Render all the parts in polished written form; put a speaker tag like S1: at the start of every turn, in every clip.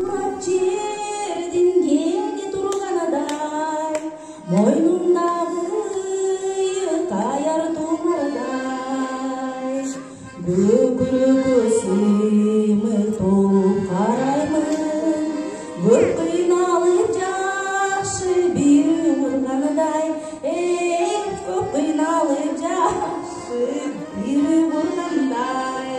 S1: Тулап жердин кене турганадай, мойнундагы таяр тумардай. Көкүрөгө сыймыр толуп караймын, көп кыйналып жакшы бир урганадай. Көп кыйналып жакшы бир ургандай.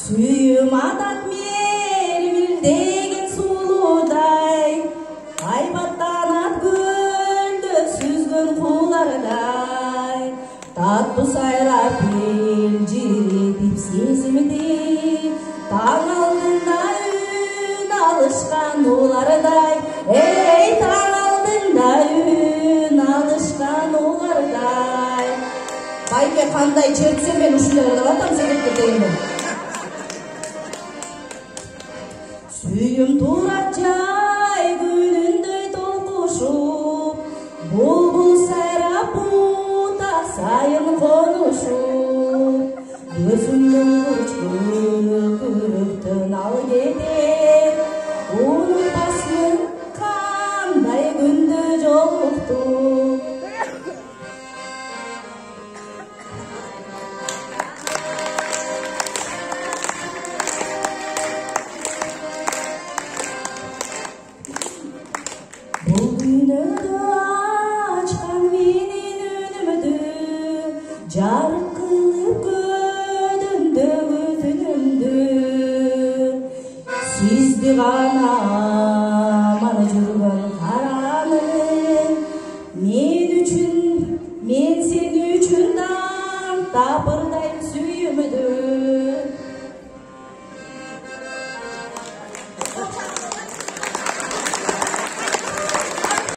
S1: Сүйüm атат мермилдеген сулудай, айбаттанат гүлдү сүзгөн кулардай. Таттуу сайрап элжиретип сезимди, таң алдында үн алышкан улардай. Таң алдында үн алышкан улардай. Байке кандай чертсем мен ушундай деп атам секетке деймин. Сүйüm турат жай күнүндөй толкушуп, булбул сайрап бута сайын конушуп. Көзүмдөн көкүрөктөн ал кетет, унутпасын кандай күндө жолуктук. Бул дүйнөдө ачкан менин өнүмдү, жарык кылып көдүмдөгү түнүмдү. Сизди гана аман жүргөн караным, мен сен үчүн дан тапырдайм.